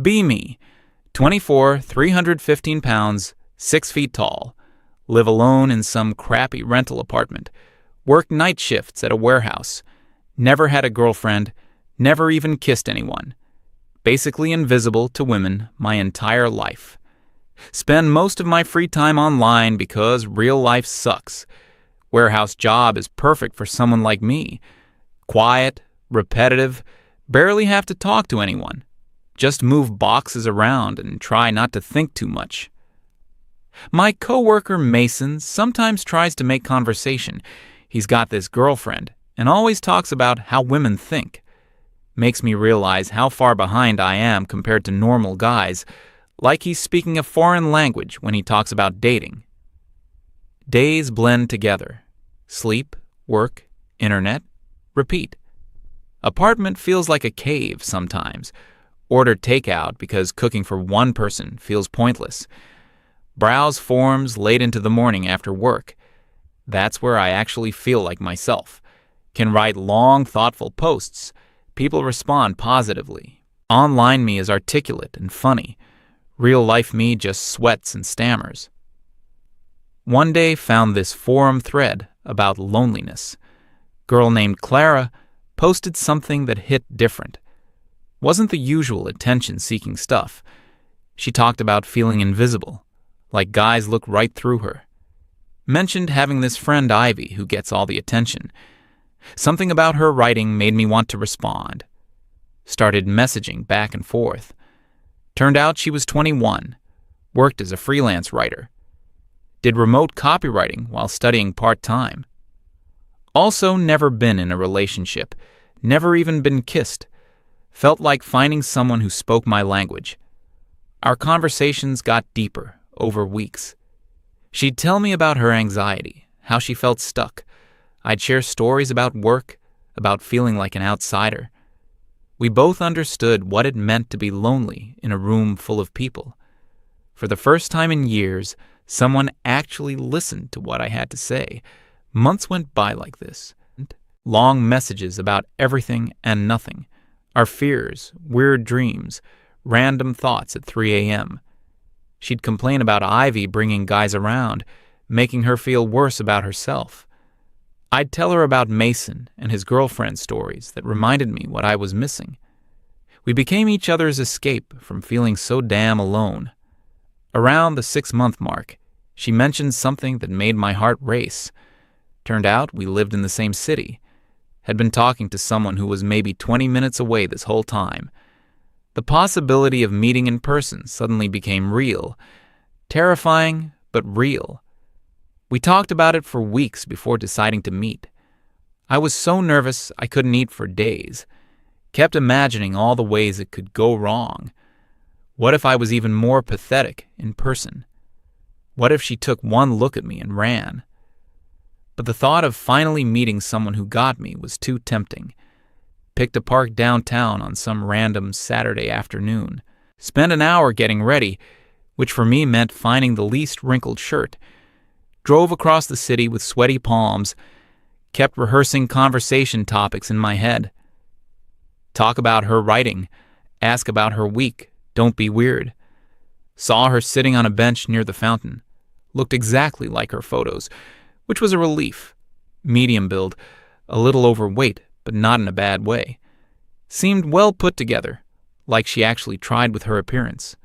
Be me, 24, 315 pounds, 6 feet tall, live alone in some crappy rental apartment, work night shifts at a warehouse, never had a girlfriend, never even kissed anyone, basically invisible to women my entire life. Spend most of my free time online because real life sucks. Warehouse job is perfect for someone like me. Quiet, repetitive, barely have to talk to anyone. Just move boxes around and try not to think too much. My coworker Mason sometimes tries to make conversation. He's got this girlfriend and always talks about how women think. Makes me realize how far behind I am compared to normal guys, like he's speaking a foreign language when he talks about dating. Days blend together. Sleep, work, internet, repeat. Apartment feels like a cave sometimes. Order takeout because cooking for one person feels pointless. Browse forums late into the morning after work. That's where I actually feel like myself. Can write long, thoughtful posts. People respond positively. Online me is articulate and funny. Real life me just sweats and stammers. One day found this forum thread about loneliness. Girl named Clara posted something that hit different. Wasn't the usual attention-seeking stuff. She talked about feeling invisible, like guys look right through her. Mentioned having this friend Ivy who gets all the attention. Something about her writing made me want to respond. Started messaging back and forth. Turned out she was 21, worked as a freelance writer. Did remote copywriting while studying part-time. Also never been in a relationship, never even been kissed. Felt like finding someone who spoke my language. Our conversations got deeper over weeks. She'd tell me about her anxiety, how she felt stuck. I'd share stories about work, about feeling like an outsider. We both understood what it meant to be lonely in a room full of people. For the first time in years, someone actually listened to what I had to say. Months went by like this. Long messages about everything and nothing. Our fears, weird dreams, random thoughts at 3 a.m. She'd complain about Ivy bringing guys around, making her feel worse about herself. I'd tell her about Mason and his girlfriend stories that reminded me what I was missing. We became each other's escape from feeling so damn alone. Around the 6-month mark, she mentioned something that made my heart race. Turned out we lived in the same city. Had been talking to someone who was maybe 20 minutes away this whole time. The possibility of meeting in person suddenly became real. Terrifying, but real. We talked about it for weeks before deciding to meet. I was so nervous I couldn't eat for days. Kept imagining all the ways it could go wrong. What if I was even more pathetic in person? What if she took one look at me and ran? But the thought of finally meeting someone who got me was too tempting. Picked a park downtown on some random Saturday afternoon. Spent an hour getting ready, which for me meant finding the least wrinkled shirt. Drove across the city with sweaty palms. Kept rehearsing conversation topics in my head. Talk about her writing. Ask about her week. Don't be weird. Saw her sitting on a bench near the fountain. Looked exactly like her photos, which was a relief. Medium build, a little overweight, but not in a bad way. Seemed well put together, like she actually tried with her appearance.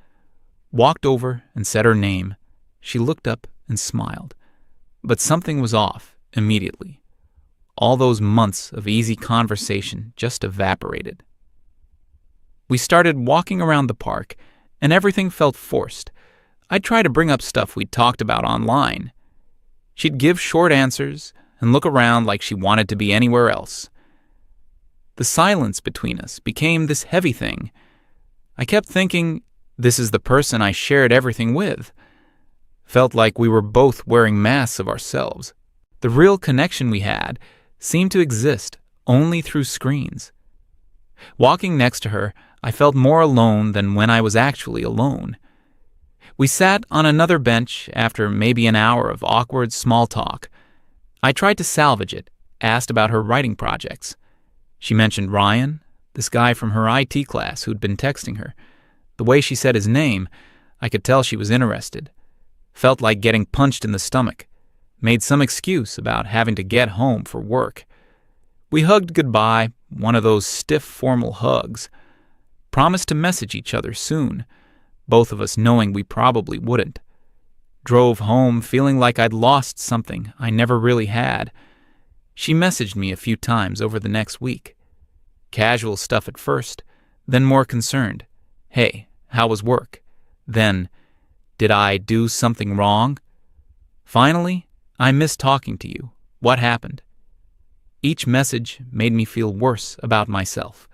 Walked over and said her name. She looked up and smiled. But something was off immediately. All those months of easy conversation just evaporated. We started walking around the park, and everything felt forced. I'd try to bring up stuff we'd talked about online. She'd give short answers and look around like she wanted to be anywhere else. The silence between us became this heavy thing. I kept thinking, this is the person I shared everything with. Felt like we were both wearing masks of ourselves. The real connection we had seemed to exist only through screens. Walking next to her, I felt more alone than when I was actually alone. We sat on another bench after maybe an hour of awkward small talk. I tried to salvage it, asked about her writing projects. She mentioned Ryan, this guy from her IT class who'd been texting her. The way she said his name, I could tell she was interested. Felt like getting punched in the stomach. Made some excuse about having to get home for work. We hugged goodbye, one of those stiff formal hugs. Promised to message each other soon, both of us knowing we probably wouldn't. Drove home feeling like I'd lost something I never really had. She messaged me a few times over the next week. Casual stuff at first, then more concerned. Hey, how was work? Then, did I do something wrong? Finally, I miss talking to you. What happened? Each message made me feel worse about myself.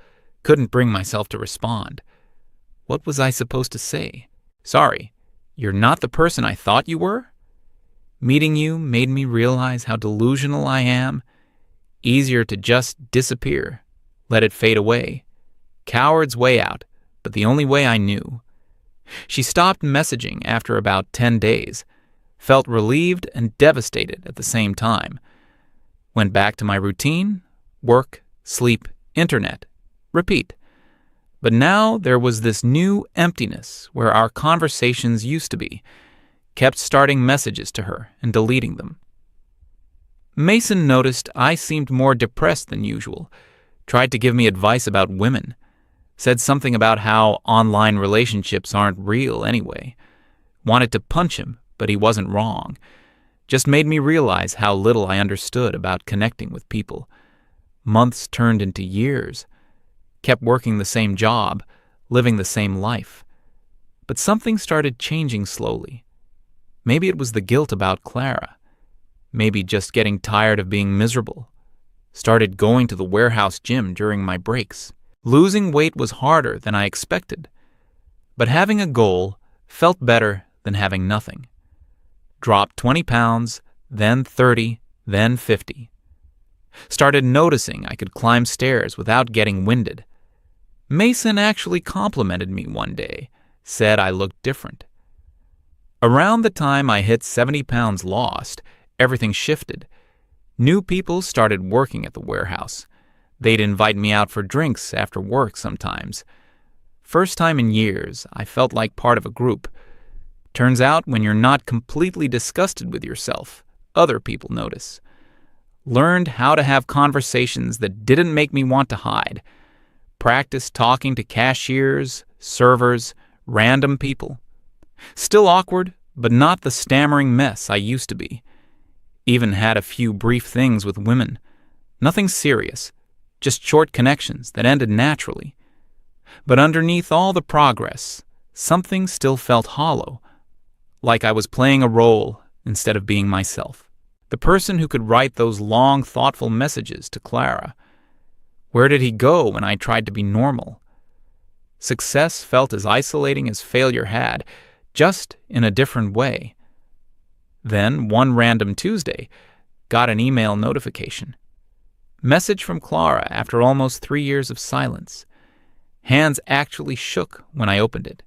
Couldn't bring myself to respond. What was I supposed to say? Sorry, you're not the person I thought you were? Meeting you made me realize how delusional I am. Easier to just disappear. Let it fade away. Coward's way out, but the only way I knew. She stopped messaging after about 10 days. Felt relieved and devastated at the same time. Went back to my routine, work, sleep, internet, repeat. But now there was this new emptiness where our conversations used to be. Kept starting messages to her and deleting them. Mason noticed I seemed more depressed than usual. Tried to give me advice about women. Said something about how online relationships aren't real anyway. Wanted to punch him, but he wasn't wrong. Just made me realize how little I understood about connecting with people. Months turned into years. Kept working the same job, living the same life. But something started changing slowly. Maybe it was the guilt about Clara. Maybe just getting tired of being miserable. Started going to the warehouse gym during my breaks. Losing weight was harder than I expected. But having a goal felt better than having nothing. Dropped 20 pounds, then 30, then 50. Started noticing I could climb stairs without getting winded. Mason actually complimented me one day, said I looked different. Around the time I hit 70 pounds lost, everything shifted. New people started working at the warehouse. They'd invite me out for drinks after work sometimes. First time in years, I felt like part of a group. Turns out when you're not completely disgusted with yourself, other people notice. Learned how to have conversations that didn't make me want to hide. Practiced talking to cashiers, servers, random people. Still awkward, but not the stammering mess I used to be. Even had a few brief things with women. Nothing serious, just short connections that ended naturally. But underneath all the progress, something still felt hollow. Like I was playing a role instead of being myself. The person who could write those long, thoughtful messages to Clara. Where did he go when I tried to be normal? Success felt as isolating as failure had, just in a different way. Then, one random Tuesday, got an email notification. Message from Clara after almost 3 years of silence. Hands actually shook when I opened it.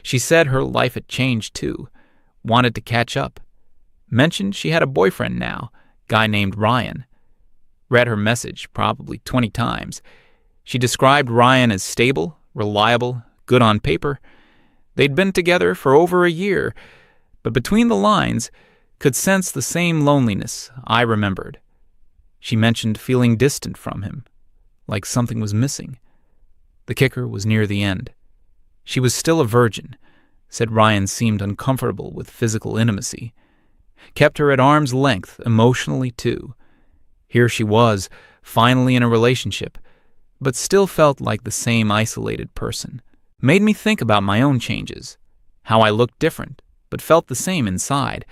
She said her life had changed too, wanted to catch up. Mentioned she had a boyfriend now, guy named Ryan. Read her message probably 20 times. She described Ryan as stable, reliable, good on paper. They'd been together for over a year, but between the lines, could sense the same loneliness I remembered. She mentioned feeling distant from him, like something was missing. The kicker was near the end. She was still a virgin, said Ryan seemed uncomfortable with physical intimacy. Kept her at arm's length emotionally too. Here she was, finally in a relationship, but still felt like the same isolated person. Made me think about my own changes, how I looked different, but felt the same inside.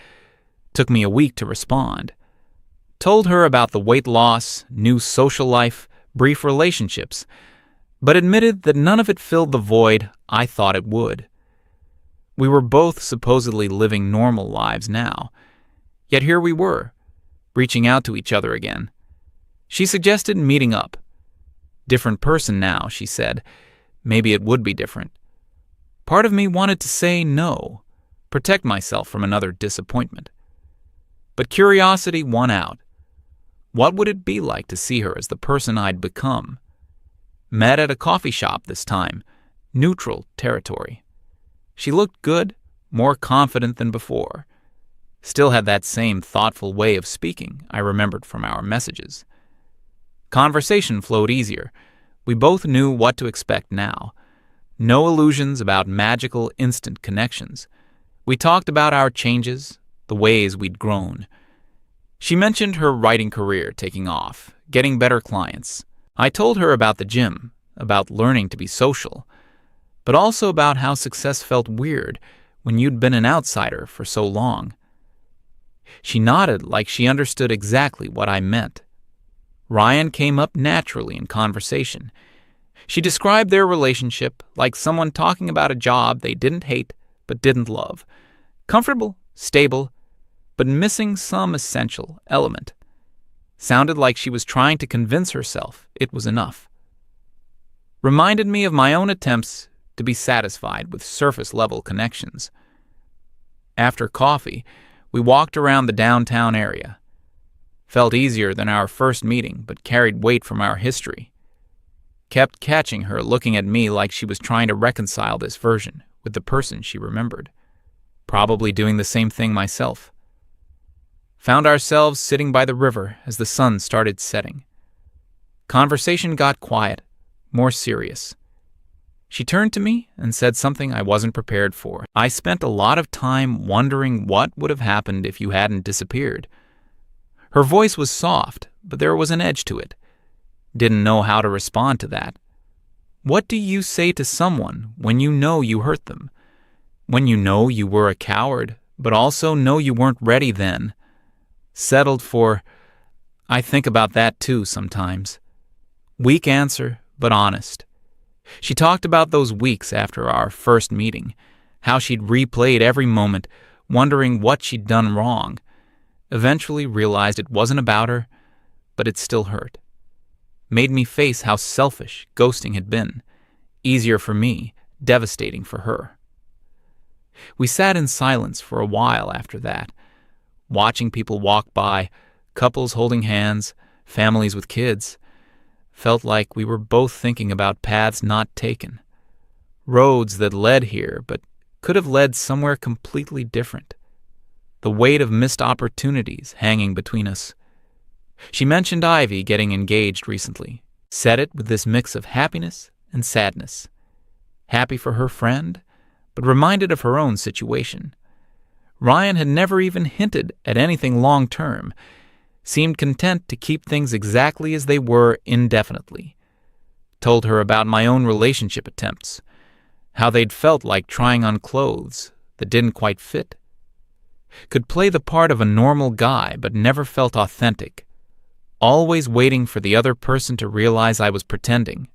Took me a week to respond. Told her about the weight loss, new social life, brief relationships, but admitted that none of it filled the void I thought it would. We were both supposedly living normal lives now, yet here we were, reaching out to each other again. She suggested meeting up. Different person now, she said. Maybe it would be different. Part of me wanted to say no, protect myself from another disappointment. But curiosity won out. What would it be like to see her as the person I'd become? Met at a coffee shop this time. neutral territory. She looked good, more confident than before. Still had that same thoughtful way of speaking I remembered from our messages. Conversation flowed easier. We both knew what to expect now. No illusions about magical instant connections. We talked about our changes, the ways we'd grown. She mentioned her writing career taking off, getting better clients. I told her about the gym, about learning to be social, but also about how success felt weird when you'd been an outsider for so long. She nodded like she understood exactly what I meant. Ryan came up naturally in conversation. She described their relationship like someone talking about a job they didn't hate but didn't love. Comfortable, stable, but missing some essential element. Sounded like she was trying to convince herself it was enough. Reminded me of my own attempts to be satisfied with surface-level connections. After coffee, we walked around the downtown area. Felt easier than our first meeting, but carried weight from our history. Kept catching her looking at me like she was trying to reconcile this version with the person she remembered. Probably doing the same thing myself. Found ourselves sitting by the river as the sun started setting. Conversation got quiet, more serious. She turned to me and said something I wasn't prepared for. I spent a lot of time wondering what would have happened if you hadn't disappeared. Her voice was soft, but there was an edge to it. Didn't know how to respond to that. What do you say to someone when you know you hurt them? When you know you were a coward, but also know you weren't ready then? Settled for, I think about that too sometimes. Weak answer, but honest. She talked about those weeks after our first meeting, how she'd replayed every moment, wondering what she'd done wrong. Eventually realized it wasn't about her, but it still hurt. Made me face how selfish ghosting had been. Easier for me, devastating for her. We sat in silence for a while after that, watching people walk by, couples holding hands, families with kids. Felt like we were both thinking about paths not taken. Roads that led here, but could have led somewhere completely different. The weight of missed opportunities hanging between us. She mentioned Ivy getting engaged recently. Said it with this mix of happiness and sadness. Happy for her friend, but reminded of her own situation. Ryan had never even hinted at anything long-term. Seemed content to keep things exactly as they were indefinitely. Told her about my own relationship attempts, how they'd felt like trying on clothes that didn't quite fit. Could play the part of a normal guy but never felt authentic, always waiting for the other person to realize I was pretending.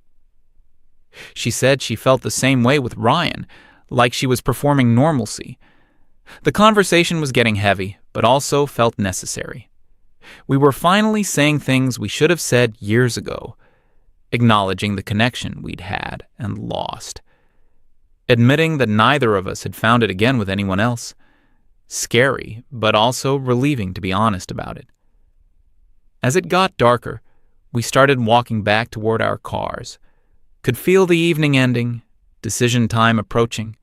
She said she felt the same way with Ryan, like she was performing normalcy. The conversation was getting heavy, but also felt necessary. We were finally saying things we should have said years ago, acknowledging the connection we'd had and lost, admitting that neither of us had found it again with anyone else. Scary, but also relieving to be honest about it. As it got darker, we started walking back toward our cars. Could feel the evening ending, decision time approaching.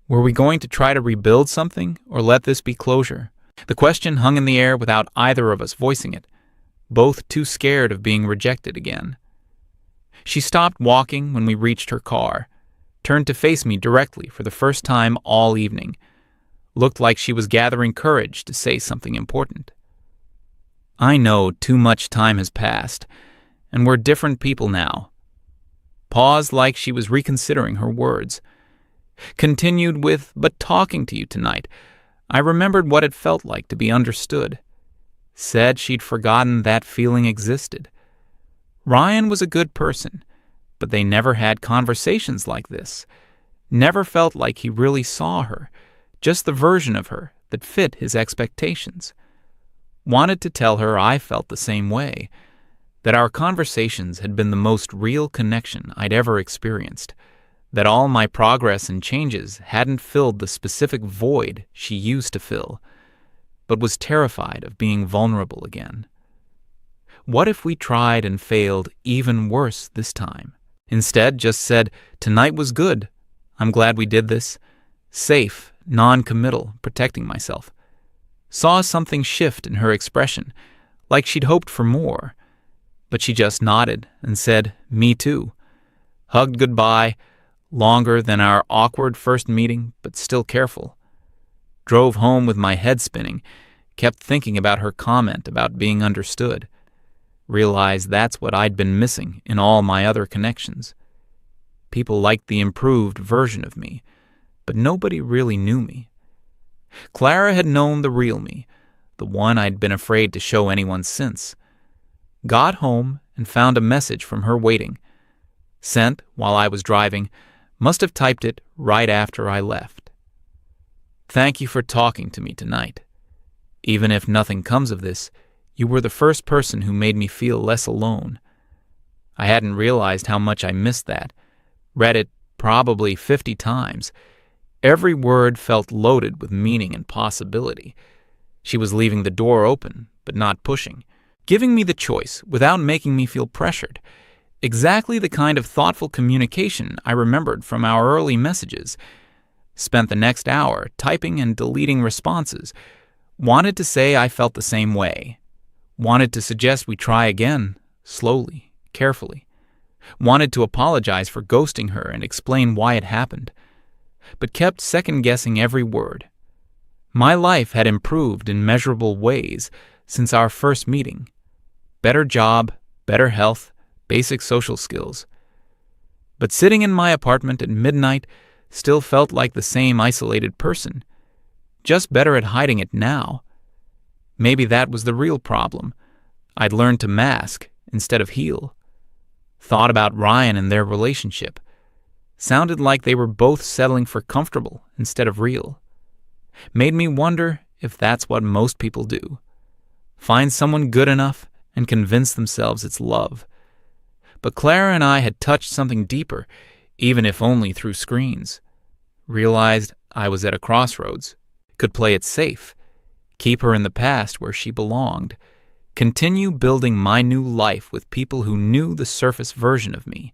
Were we going to try to rebuild something or let this be closure? The question hung in the air without either of us voicing it, both too scared of being rejected again. She stopped walking when we reached her car, turned to face me directly for the first time all evening. Looked like she was gathering courage to say something important. I know too much time has passed, and we're different people now. Paused like she was reconsidering her words. Continued with, but talking to you tonight, I remembered what it felt like to be understood. Said she'd forgotten that feeling existed. Ryan was a good person, but they never had conversations like this. Never felt like he really saw her, just the version of her that fit his expectations. Wanted to tell her I felt the same way, that our conversations had been the most real connection I'd ever experienced, that all my progress and changes hadn't filled the specific void she used to fill, but was terrified of being vulnerable again. What if we tried and failed even worse this time? Instead, just said, "Tonight was good. I'm glad we did this." Safe, non-committal, protecting myself. Saw something shift in her expression, like she'd hoped for more. But she just nodded and said, "Me too." Hugged goodbye, longer than our awkward first meeting, but still careful. Drove home with my head spinning, kept thinking about her comment about being understood. Realized that's what I'd been missing in all my other connections. People liked the improved version of me, but nobody really knew me. Clara had known the real me, the one I'd been afraid to show anyone since. Got home and found a message from her waiting. Sent while I was driving, must have typed it right after I left. "Thank you for talking to me tonight. Even if nothing comes of this, you were the first person who made me feel less alone." I hadn't realized how much I missed that. Read it probably 50 times. Every word felt loaded with meaning and possibility. She was leaving the door open, but not pushing. Giving me the choice without making me feel pressured. Exactly the kind of thoughtful communication I remembered from our early messages. Spent the next hour typing and deleting responses. Wanted to say I felt the same way. Wanted to suggest we try again, slowly, carefully. Wanted to apologize for ghosting her and explain why it happened. But kept second-guessing every word. My life had improved in measurable ways since our first meeting. Better job, better health, basic social skills. But sitting in my apartment at midnight still felt like the same isolated person. Just better at hiding it now. Maybe that was the real problem. I'd learned to mask instead of heal. Thought about Ryan and their relationship. Sounded like they were both settling for comfortable instead of real. Made me wonder if that's what most people do. Find someone good enough and convince themselves it's love. But Clara and I had touched something deeper, even if only through screens. Realized I was at a crossroads. Could play it safe. Keep her in the past where she belonged. Continue building my new life with people who knew the surface version of me.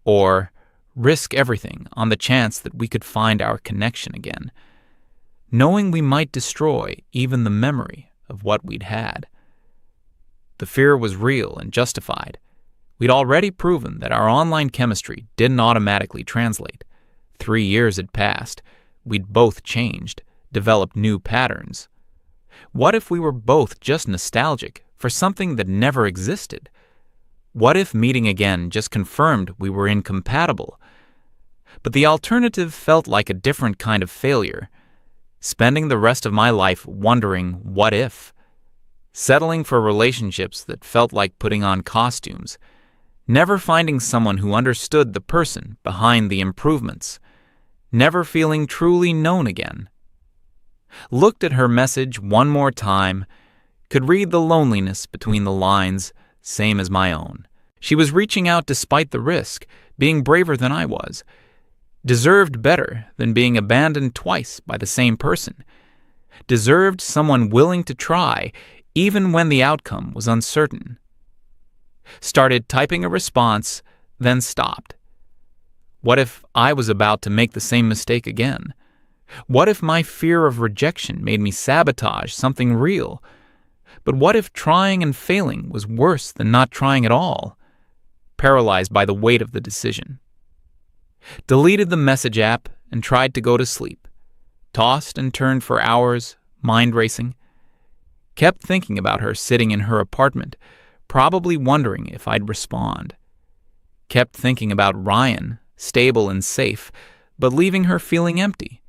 Or risk everything on the chance that we could find our connection again. Knowing we might destroy even the memory of what we'd had. The fear was real and justified. We'd already proven that our online chemistry didn't automatically translate. 3 years had passed. We'd both changed, developed new patterns. What if we were both just nostalgic for something that never existed? What if meeting again just confirmed we were incompatible? But the alternative felt like a different kind of failure. Spending the rest of my life wondering what if. Settling for relationships that felt like putting on costumes. Never finding someone who understood the person behind the improvements. Never feeling truly known again. Looked at her message one more time. Could read the loneliness between the lines, same as my own. She was reaching out despite the risk, being braver than I was. Deserved better than being abandoned twice by the same person. Deserved someone willing to try, even when the outcome was uncertain. Started typing a response, then stopped. What if I was about to make the same mistake again? What if my fear of rejection made me sabotage something real? But what if trying and failing was worse than not trying at all? Paralyzed by the weight of the decision. Deleted the message app and tried to go to sleep. Tossed and turned for hours, mind racing. Kept thinking about her sitting in her apartment, probably wondering if I'd respond. Kept thinking about Ryan, stable and safe, but leaving her feeling empty.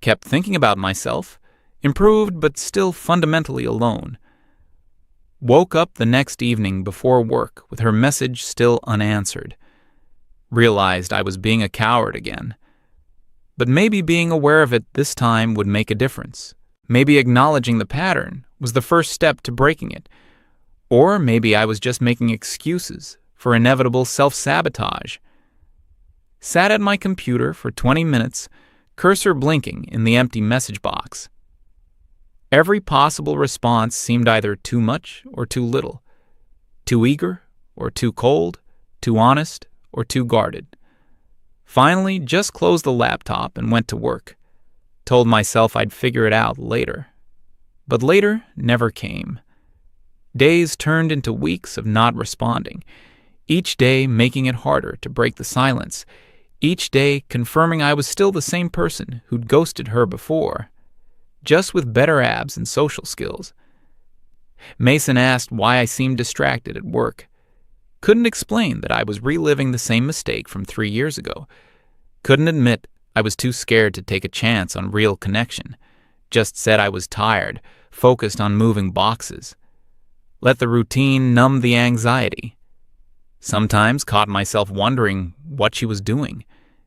Kept thinking about myself, improved but still fundamentally alone. Woke up the next evening before work with her message still unanswered. Realized I was being a coward again. But maybe being aware of it this time would make a difference. Maybe acknowledging the pattern was the first step to breaking it. Or maybe I was just making excuses for inevitable self-sabotage. Sat at my computer for 20 minutes, cursor blinking in the empty message box. Every possible response seemed either too much or too little. Too eager or too cold, too honest or too guarded. Finally, just closed the laptop and went to work. Told myself I'd figure it out later. But later never came. Days turned into weeks of not responding, each day making it harder to break the silence, each day confirming I was still the same person who'd ghosted her before, just with better abs and social skills. Mason asked why I seemed distracted at work. Couldn't explain that I was reliving the same mistake from 3 years ago. Couldn't admit I was too scared to take a chance on real connection. Just said I was tired, focused on moving boxes. Let the routine numb the anxiety. Sometimes caught myself wondering what she was doing,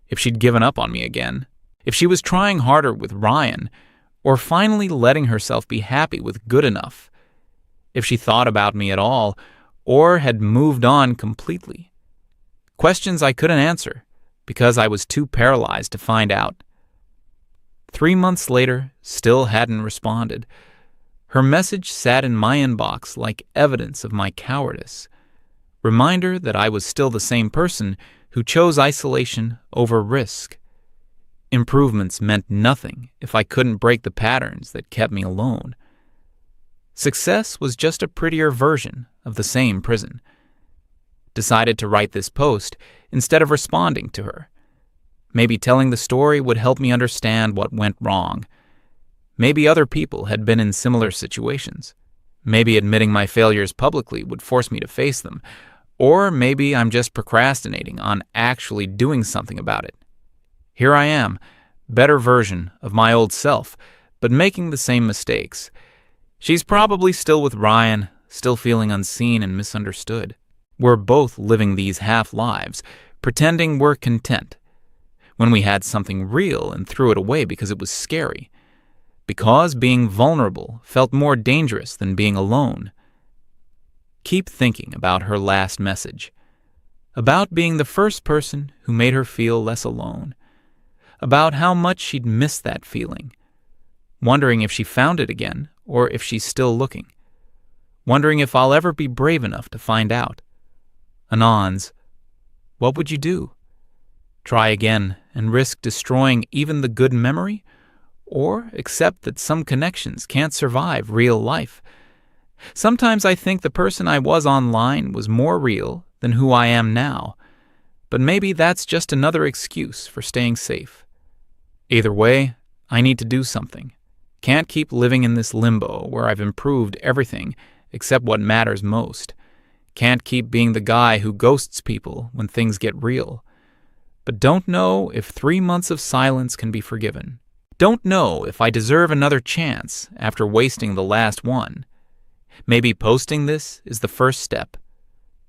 if she'd given up on me again, if she was trying harder with Ryan, or finally letting herself be happy with good enough, if she thought about me at all, or had moved on completely. Questions I couldn't answer because I was too paralyzed to find out. 3 months later, still hadn't responded. Her message sat in my inbox like evidence of my cowardice. Reminder that I was still the same person who chose isolation over risk. Improvements meant nothing if I couldn't break the patterns that kept me alone. Success was just a prettier version of the same prison. Decided to write this post instead of responding to her. Maybe telling the story would help me understand what went wrong. Maybe other people had been in similar situations. Maybe admitting my failures publicly would force me to face them. Or maybe I'm just procrastinating on actually doing something about it. Here I am, better version of my old self, but making the same mistakes. She's probably still with Ryan, still feeling unseen and misunderstood. We're both living these half-lives, pretending we're content, when we had something real and threw it away because it was scary. Because being vulnerable felt more dangerous than being alone. Keep thinking about her last message. About being the first person who made her feel less alone. About how much she'd missed that feeling. Wondering if she found it again or if she's still looking. Wondering if I'll ever be brave enough to find out. Anons, what would you do? Try again and risk destroying even the good memory? Or accept that some connections can't survive real life? Sometimes I think the person I was online was more real than who I am now. But maybe that's just another excuse for staying safe. Either way, I need to do something. Can't keep living in this limbo where I've improved everything except what matters most. Can't keep being the guy who ghosts people when things get real. But don't know if 3 months of silence can be forgiven. Don't know if I deserve another chance after wasting the last one. Maybe posting this is the first step.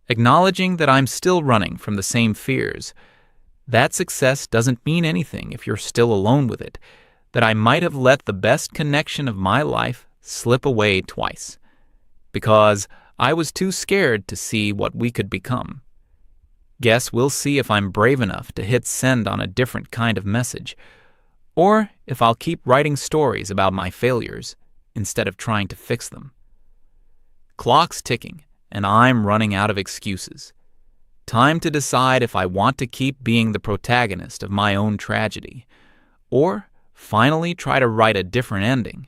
Acknowledging that I'm still running from the same fears. That success doesn't mean anything if you're still alone with it. That I might have let the best connection of my life slip away twice. Because I was too scared to see what we could become. Guess we'll see if I'm brave enough to hit send on a different kind of message. Or if I'll keep writing stories about my failures instead of trying to fix them. Clock's ticking, and I'm running out of excuses. Time to decide if I want to keep being the protagonist of my own tragedy, or finally try to write a different ending.